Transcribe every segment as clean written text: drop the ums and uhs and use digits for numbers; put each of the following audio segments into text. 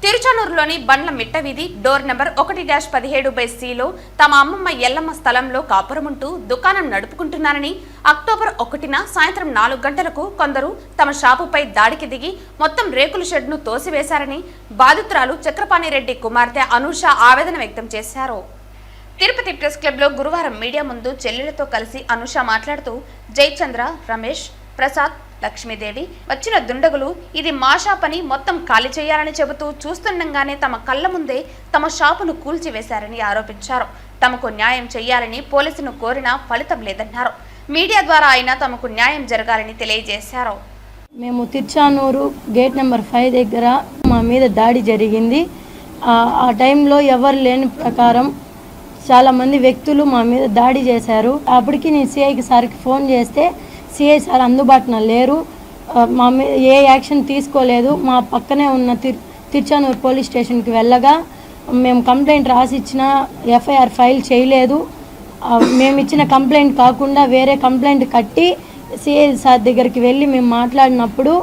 తిరుచానూరులోని బండ్ల మిట్ట వీధి door number 1-17/Cలో తమ అమ్మమ్మ ఎల్లమ్మ స్థలంలో కాపురముంటూ దుకాణం నడుపుకుంటున్నారని అక్టోబర్ 1న సాయంత్రం 4 గంటలకు కొందరు తమ షాపుపై దాడికి దిగి మొత్తం రేకుల షెడ్ను తోసివేశారని బాధితురాలు చక్రపాణిరెడ్డి కుమార్తె అనూష ఆవేదన వ్యక్తం చేశారు. తిరుపతి ప్రెస్ క్లబ్లో గురువారం మీడియా ముందు చెల్లెలతో కలిసి అనూష మాట్లాడుతూ జయచంద్ర, రమేష్, ప్రసాద్, లక్ష్మీదేవి వచ్చిన దుండగులు ఇది మా షాపని మొత్తం ఖాళీ చేయాలని చెబుతూ చూస్తుండగానే తమ కళ్ళ ముందే తమ షాపును కూల్చివేశారని ఆరోపించారు. తమకు న్యాయం చేయాలని పోలీసును కోరినా ఫలితం లేదన్నారు. మీడియా ద్వారా అయినా తమకు న్యాయం జరగాలని తెలియజేశారు. మేము తిరుచానూరు గేట్ నెంబర్ 5 దగ్గర మా మీద దాడి జరిగింది. ఆ టైంలో ఎవరు లేని ప్రకారం చాలామంది వ్యక్తులు మా మీద దాడి చేశారు. అప్పటికి నేను సిఐకి సార్కి ఫోన్ చేస్తే సిఐ సార్ అందుబాటులో లేరు, మా మీద ఏ యాక్షన్ తీసుకోలేదు. మా పక్కనే ఉన్న తిరుచానూరు పోలీస్ స్టేషన్కి వెళ్ళగా మేము కంప్లైంట్ రాసిచ్చిన ఎఫ్ఐఆర్ ఫైల్ చేయలేదు. మేము ఇచ్చిన కంప్లైంట్ కాకుండా వేరే కంప్లైంట్ కట్టి సిఐ సార్ దగ్గరికి వెళ్ళి మేము మాట్లాడినప్పుడు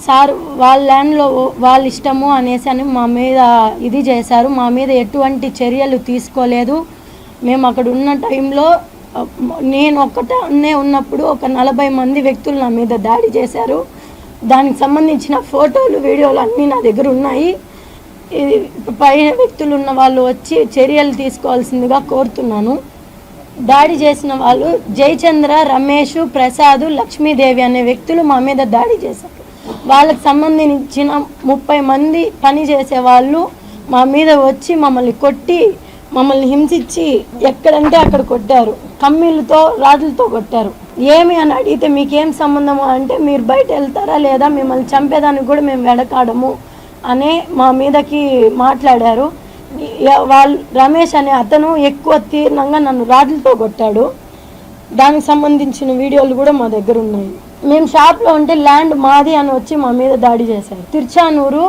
సార్ వాళ్ళ ల్యాండ్లో వాళ్ళ ఇష్టము అనేసి అని మా మీద ఇది చేశారు. మా మీద ఎటువంటి చర్యలు తీసుకోలేదు. మేము అక్కడ ఉన్న టైంలో నేను ఒక్కటే ఉన్నప్పుడు ఒక 40 మంది వ్యక్తులు నా మీద దాడి చేశారు. దానికి సంబంధించిన ఫోటోలు, వీడియోలు అన్నీ నా దగ్గర ఉన్నాయి. పైన వ్యక్తులు ఉన్న వాళ్ళు వచ్చి చర్యలు తీసుకోవాల్సిందిగా కోరుతున్నాను. దాడి చేసిన వాళ్ళు జయచంద్ర, రమేష్, ప్రసాద్, లక్ష్మీదేవి అనే వ్యక్తులు మా మీద దాడి చేశారు. వాళ్ళకి సంబంధించిన 30 మంది పని చేసే వాళ్ళు మా మీద వచ్చి మమ్మల్ని కొట్టి మమ్మల్ని హింసించి ఎక్కడంటే అక్కడ కొట్టారు. కమ్మీలతో, రాడ్లతో కొట్టారు. ఏమి అని అడిగితే మీకేం సంబంధము అంటే మీరు బయట వెళ్తారా లేదా మిమ్మల్ని చంపేదానికి కూడా మేము వెడకాడము అనే మా మీదకి మాట్లాడారు. వాళ్ళు రమేష్ అనే అతను ఎక్కువ తీవ్రంగా నన్ను రాడ్లతో కొట్టాడు. దానికి సంబంధించిన వీడియోలు కూడా మా దగ్గర ఉన్నాయి. మేము షాప్లో ఉంటే ల్యాండ్ మాది అని వచ్చి మా మీద దాడి చేశారు. తిరుచానూరు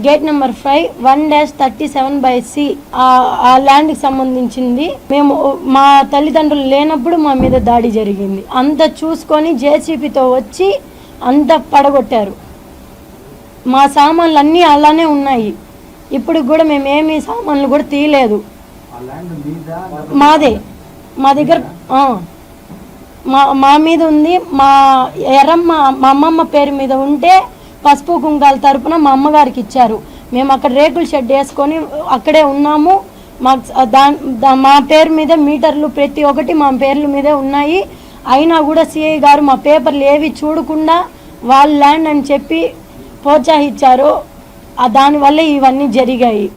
గేట్ నెంబర్ 5 1-37/C ఆ ల్యాండ్కి సంబంధించింది. మేము మా తల్లిదండ్రులు లేనప్పుడు మా మీద దాడి జరిగింది. అంత చూసుకొని జేసీబీతో వచ్చి అంత పడగొట్టారు. మా సామాన్లు అన్నీ అలానే ఉన్నాయి. ఇప్పుడు కూడా మేము ఏమీ సామాన్లు కూడా తీయలేదు. మాదే, మా దగ్గర మా మీద ఉంది. మా ఎర్రమ్మ మా అమ్మమ్మ పేరు మీద ఉంటే పసుపు కుంకాల తరపున మా అమ్మగారికి ఇచ్చారు. మేము అక్కడ రేకుల షెడ్ వేసుకొని అక్కడే ఉన్నాము. మా పేరు మీద మీటర్లు ప్రతి ఒక్కటి మా పేర్ల మీదే ఉన్నాయి. అయినా కూడా సిఐ గారు మా పేపర్లు ఏవి చూడకుండా వాళ్ళ ల్యాండ్ అని చెప్పి ప్రోత్సహించారు. దానివల్ల ఇవన్నీ జరిగాయి.